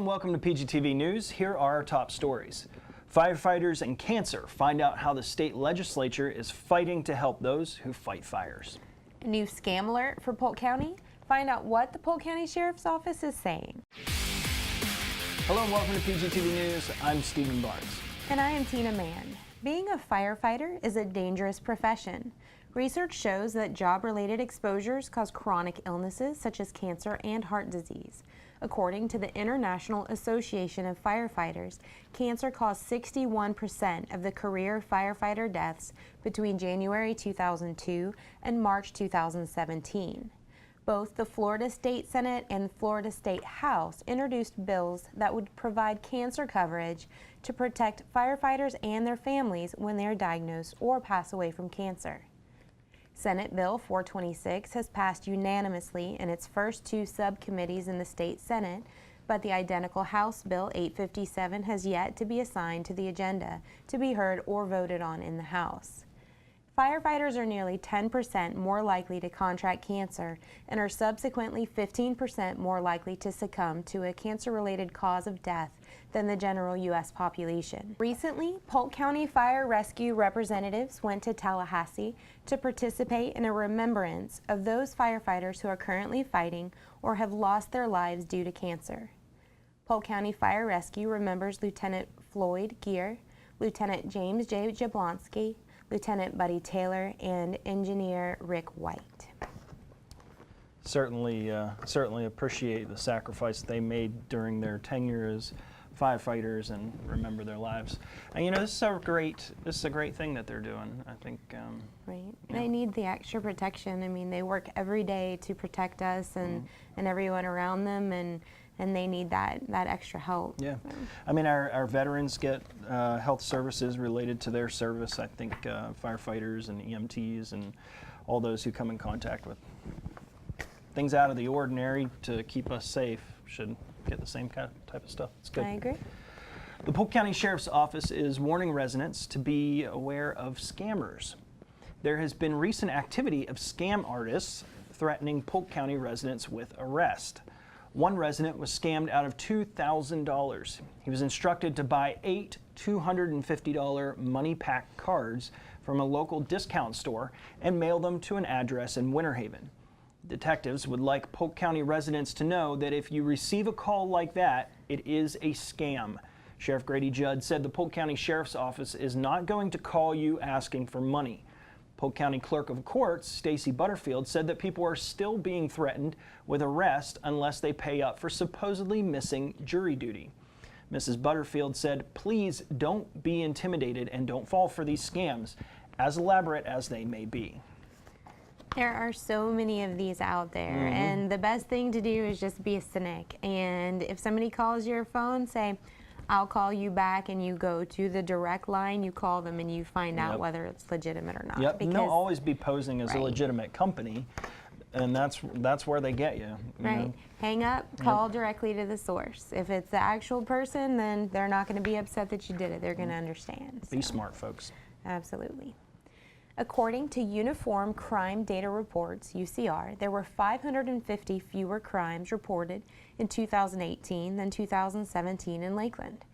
welcome to PGTV News. Here are our top stories. Firefighters and cancer find out how the state legislature is fighting to help those who fight fires. A new scam alert for Polk County. Find out what the Polk County Sheriff's Office is saying. Hello and welcome to PGTV News. I'm Stephen Barnes. And I am Tina Mann. Being a firefighter is a dangerous profession. Research shows that job-related exposures cause chronic illnesses such as cancer and heart disease. According to the International Association of Firefighters, cancer caused 61% of the career firefighter deaths between January 2002 and March 2017. Both the Florida State Senate and Florida State House introduced bills that would provide cancer coverage to protect firefighters and their families when they are diagnosed or pass away from cancer. Senate Bill 426 has passed unanimously in its first two subcommittees in the state Senate, but the identical House Bill 857 has yet to be assigned to the agenda to be heard or voted on in the House. Firefighters are nearly 10% more likely to contract cancer and are subsequently 15% more likely to succumb to a cancer-related cause of death than the general U.S. population. Recently, Polk County Fire Rescue representatives went to Tallahassee to participate in a remembrance of those firefighters who are currently fighting or have lost their lives due to cancer. Polk County Fire Rescue remembers Lieutenant Floyd Geer, Lieutenant James J. Jablonski, Lieutenant Buddy Taylor, and Engineer Rick White. Certainly appreciate the sacrifice they made during their tenure as firefighters and remember their lives. And you know, this is a great thing that they're doing. I think. Right. They need the extra protection. I mean, they work every day to protect us and everyone around them, and they need that extra help. Yeah. So. I mean, our veterans get health services related to their service. I think firefighters and EMTs and all those who come in contact with things out of the ordinary to keep us safe should get the same kind of type of stuff. It's good. I agree. The Polk County Sheriff's Office is warning residents to be aware of scammers. There has been recent activity of scam artists threatening Polk County residents with arrest. One resident was scammed out of $2,000. He was instructed to buy 8 $250 money pack cards from a local discount store and mail them to an address in Winter Haven. Detectives would like Polk County residents to know that if you receive a call like that, it is a scam. Sheriff Grady Judd said the Polk County Sheriff's Office is not going to call you asking for money. Polk County Clerk of Courts, Stacy Butterfield, said that people are still being threatened with arrest unless they pay up for supposedly missing jury duty. Mrs. Butterfield said, "Please don't be intimidated and don't fall for these scams, as elaborate as they may be." There are so many of these out there, and the best thing to do is just be a cynic. And if somebody calls your phone, say, "I'll call you back," and you go to the direct line, you call them and you find out whether it's legitimate or not. Yep, and they'll always be posing as a legitimate company, and that's where they get you. You know? Hang up, call directly to the source. If it's the actual person, then they're not going to be upset that you did it. They're going to understand. Be smart, folks. Absolutely. According to Uniform Crime Data Reports, UCR, there were 550 fewer crimes reported in 2018 than 2017 in Lakeland.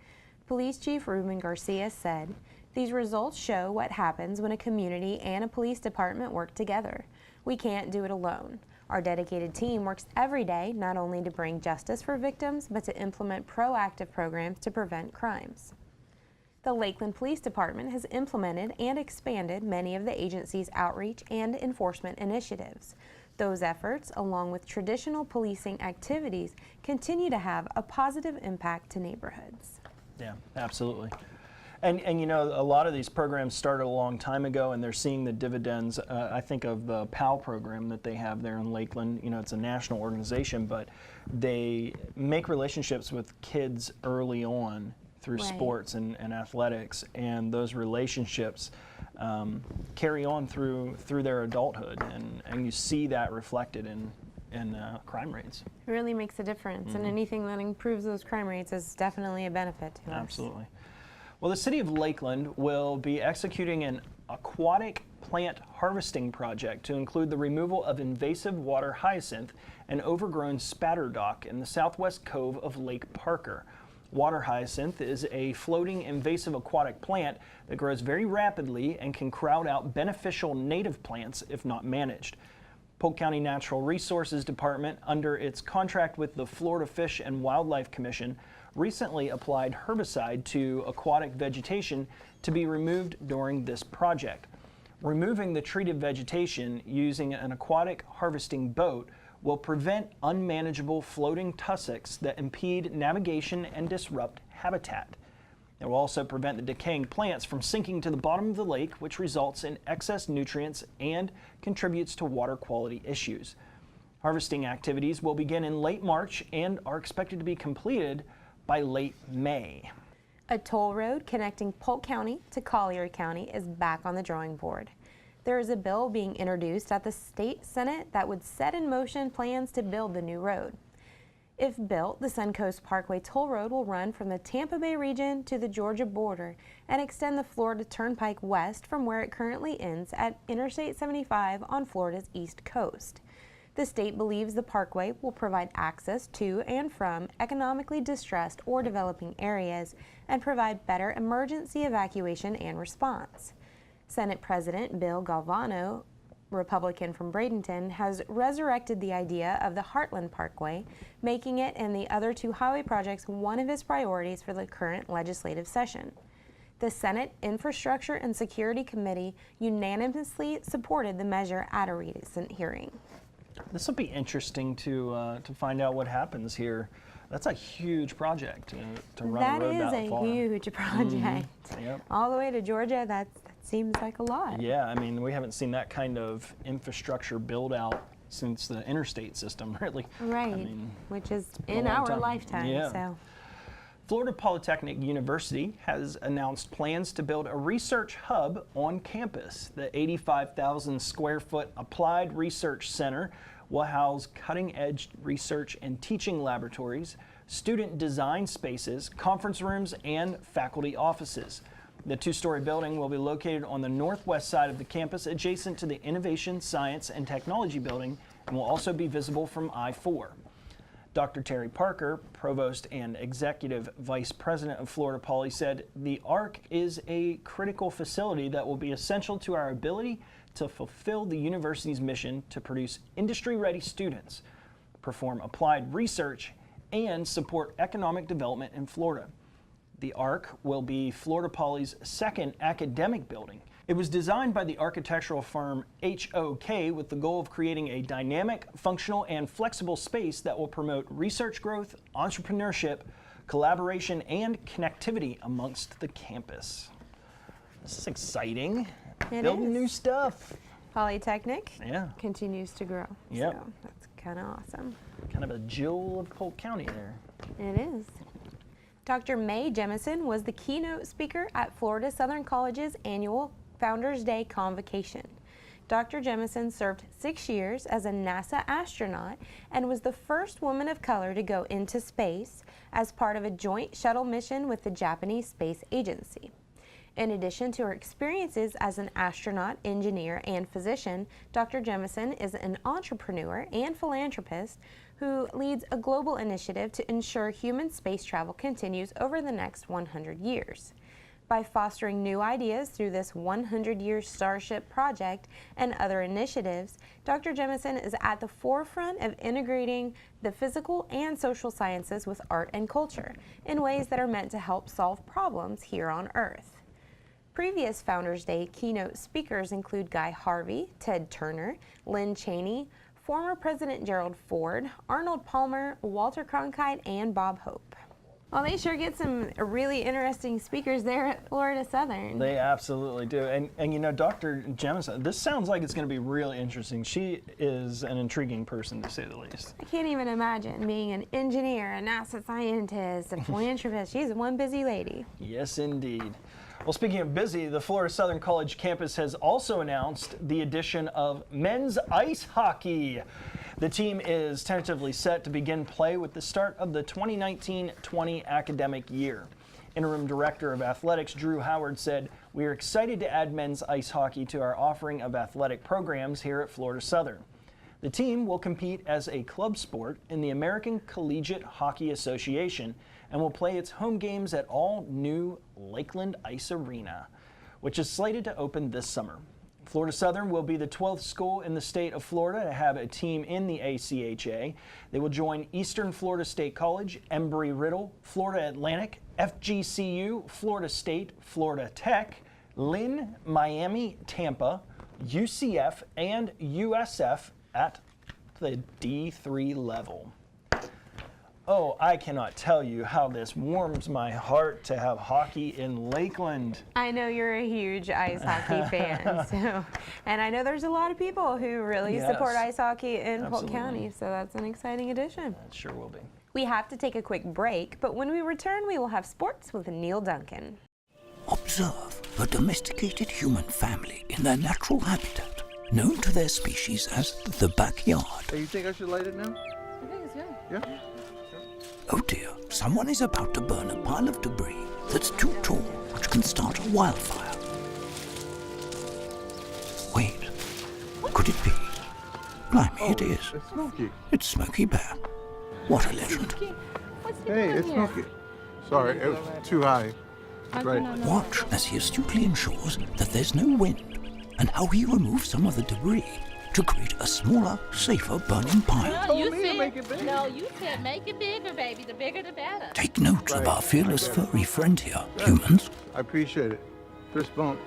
Police Chief Ruben Garcia said, "These results show what happens when a community and a police department work together. We can't do it alone. Our dedicated team works every day not only to bring justice for victims, but to implement proactive programs to prevent crimes." The Lakeland Police Department has implemented and expanded many of the agency's outreach and enforcement initiatives. Those efforts, along with traditional policing activities, continue to have a positive impact to neighborhoods. Yeah, absolutely. And you know, a lot of these programs started a long time ago, and they're seeing the dividends. I think of the PAL program that they have there in Lakeland. You know, it's a national organization, but they make relationships with kids early on through sports and athletics, and those relationships carry on through their adulthood, and you see that reflected in crime rates. It really makes a difference, and anything that improves those crime rates is definitely a benefit to us. Absolutely. Well, the city of Lakeland will be executing an aquatic plant harvesting project to include the removal of invasive water hyacinth and overgrown spatterdock in the southwest cove of Lake Parker. Water hyacinth is a floating invasive aquatic plant that grows very rapidly and can crowd out beneficial native plants if not managed. Polk County Natural Resources Department, under its contract with the Florida Fish and Wildlife Commission, recently applied herbicide to aquatic vegetation to be removed during this project. Removing the treated vegetation using an aquatic harvesting boat will prevent unmanageable floating tussocks that impede navigation and disrupt habitat. It will also prevent the decaying plants from sinking to the bottom of the lake, which results in excess nutrients and contributes to water quality issues. Harvesting activities will begin in late March and are expected to be completed by late May. A toll road connecting Polk County to Collier County is back on the drawing board. There is a bill being introduced at the state Senate that would set in motion plans to build the new road. If built, the Suncoast Parkway toll road will run from the Tampa Bay region to the Georgia border and extend the Florida Turnpike west from where it currently ends at Interstate 75 on Florida's east coast. The state believes the parkway will provide access to and from economically distressed or developing areas and provide better emergency evacuation and response. Senate President Bill Galvano, Republican from Bradenton, has resurrected the idea of the Hartland Parkway, making it and the other two highway projects one of his priorities for the current legislative session. The Senate Infrastructure and Security Committee unanimously supported the measure at a recent hearing. This will be interesting to find out what happens here. That's a huge project to run a road that far. That is a huge project. Yep. All the way to Georgia, that seems like a lot. Yeah, I mean, we haven't seen that kind of infrastructure build out since the interstate system, really. Right, I mean, which is in our lifetime. Yeah. So. Florida Polytechnic University has announced plans to build a research hub on campus. The 85,000 square foot Applied Research Center will house cutting-edge research and teaching laboratories, student design spaces, conference rooms, and faculty offices. The two-story building will be located on the northwest side of the campus, adjacent to the Innovation, Science, and Technology building, and will also be visible from I-4. Dr. Terry Parker, Provost and Executive Vice President of Florida Poly, said the ARC is a critical facility that will be essential to our ability to fulfill the university's mission to produce industry-ready students, perform applied research, and support economic development in Florida. The ARC will be Florida Poly's second academic building. It was designed by the architectural firm HOK with the goal of creating a dynamic, functional, and flexible space that will promote research growth, entrepreneurship, collaboration, and connectivity amongst the campus. This is exciting. Building new stuff. Polytechnic Yeah. continues to grow. Yep. So that's kind of awesome. Kind of a jewel of Polk County there. It is. Dr. Mae Jemison was the keynote speaker at Florida Southern College's annual Founders Day Convocation. Dr. Jemison served 6 years as a NASA astronaut and was the first woman of color to go into space as part of a joint shuttle mission with the Japanese Space Agency. In addition to her experiences as an astronaut, engineer, and physician, Dr. Jemison is an entrepreneur and philanthropist who leads a global initiative to ensure human space travel continues over the next 100 years. By fostering new ideas through this 100-year Starship project and other initiatives, Dr. Jemison is at the forefront of integrating the physical and social sciences with art and culture in ways that are meant to help solve problems here on Earth. Previous Founders Day keynote speakers include Guy Harvey, Ted Turner, Lynn Cheney, former President Gerald Ford, Arnold Palmer, Walter Cronkite, and Bob Hope. Well, they sure get some really interesting speakers there at Florida Southern. They absolutely do. And you know, Dr. Jemison, this sounds like it's going to be really interesting. She is an intriguing person, to say the least. I can't even imagine being an engineer, a NASA scientist, a philanthropist. She's one busy lady. Yes, indeed. Well, speaking of busy, the Florida Southern College campus has also announced the addition of men's ice hockey. The team is tentatively set to begin play with the start of the 2019-20 academic year. Interim Director of Athletics Drew Howard said, "We are excited to add men's ice hockey to our offering of athletic programs here at Florida Southern. The team will compete as a club sport in the American Collegiate Hockey Association and will play its home games at all-new Lakeland Ice Arena, which is slated to open this summer." Florida Southern will be the 12th school in the state of Florida to have a team in the ACHA. They will join Eastern Florida State College, Embry-Riddle, Florida Atlantic, FGCU, Florida State, Florida Tech, Lynn, Miami, Tampa, UCF, and USF at the D3 level. Oh, I cannot tell you how this warms my heart to have hockey in Lakeland. I know you're a huge ice hockey fan, and I know there's a lot of people who really support ice hockey in Polk County, so that's an exciting addition. It sure will be. We have to take a quick break, but when we return, we will have sports with Neil Duncan. Observe a domesticated human family in their natural habitat, known to their species as the backyard. Hey, you think I should light it now? I think it's good. Yeah? Oh dear, someone is about to burn a pile of debris that's too tall, which can start a wildfire. Wait, could it be? Blimey, it is. It's Smokey. It's Smokey Bear. What a legend. What's he Hey, doing it's here? Smokey. Sorry, it was too high. Right. Watch as he astutely ensures that there's no wind, and how he removes some of the debris to create a smaller, safer burning pile. No, you me to said, make it big. no, you said make it bigger, baby. The bigger, the better. Take note of our fearless furry friend here, humans. I appreciate it. Fist bump.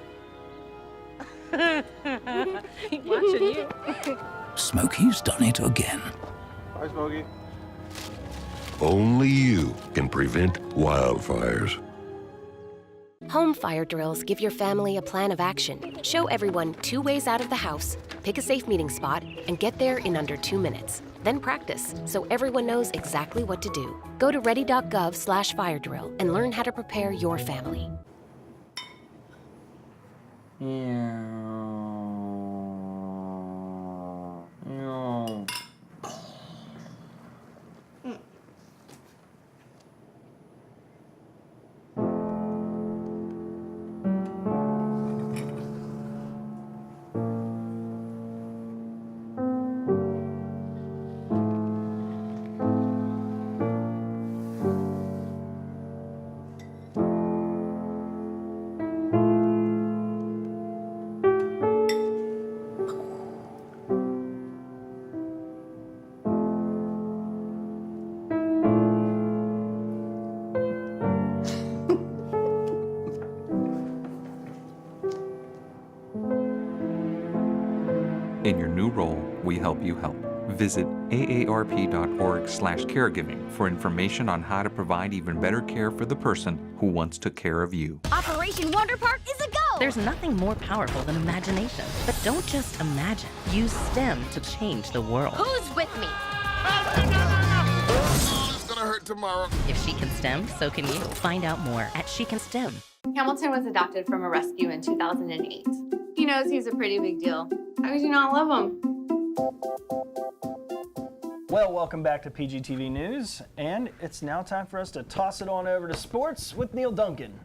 Watching you. Smokey's done it again. Bye, Smokey. Only you can prevent wildfires. Home fire drills give your family a plan of action. Show everyone 2 ways out of the house, pick a safe meeting spot, and get there in under 2 minutes. Then practice, so everyone knows exactly what to do. Go to ready.gov/fire drill and learn how to prepare your family. In your new role, we help you help. Visit aarp.org/caregiving for information on how to provide even better care for the person who once took care of you. Operation Wonder Park is a go! There's nothing more powerful than imagination. But don't just imagine. Use STEM to change the world. Who's with me? Oh, it's gonna hurt tomorrow. If she can STEM, so can you. Find out more at She Can STEM. Hamilton was adopted from a rescue in 2008. He knows he's a pretty big deal. How could you not love him? Well, welcome back to PGTV News, and it's now time for us to toss it on over to sports with Neil Duncan.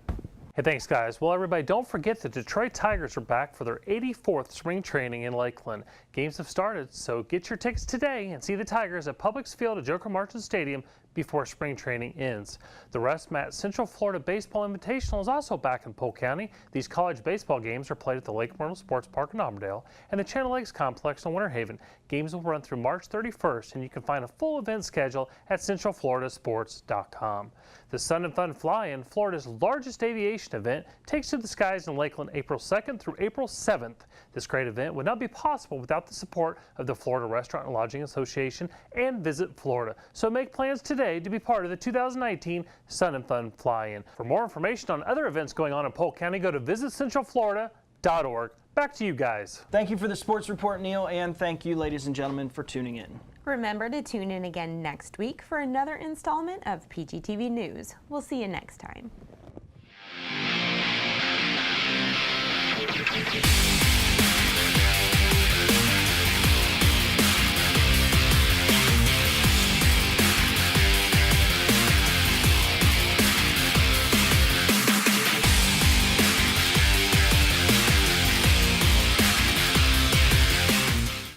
Hey, thanks, guys. Well, everybody, don't forget the Detroit Tigers are back for their 84th spring training in Lakeland. Games have started, so get your tickets today and see the Tigers at Publix Field at Joker Marchand Stadium before spring training ends. The Russ Matt Central Florida Baseball Invitational is also back in Polk County. These college baseball games are played at the Lake Myrtle Sports Park in Auburndale and the Channel Lakes Complex in Winter Haven. Games will run through March 31st, and you can find a full event schedule at centralfloridasports.com. The Sun and Fun Fly-In, Florida's largest aviation event, takes to the skies in Lakeland April 2nd through April 7th. This great event would not be possible without the support of the Florida Restaurant and Lodging Association and Visit Florida. So make plans today to be part of the 2019 Sun and Fun Fly-In. For more information on other events going on in Polk County, go to visitcentralflorida.org. Back to you guys. Thank you for the sports report, Neil, and thank you, ladies and gentlemen, for tuning in. Remember to tune in again next week for another installment of PGTV News. We'll see you next time.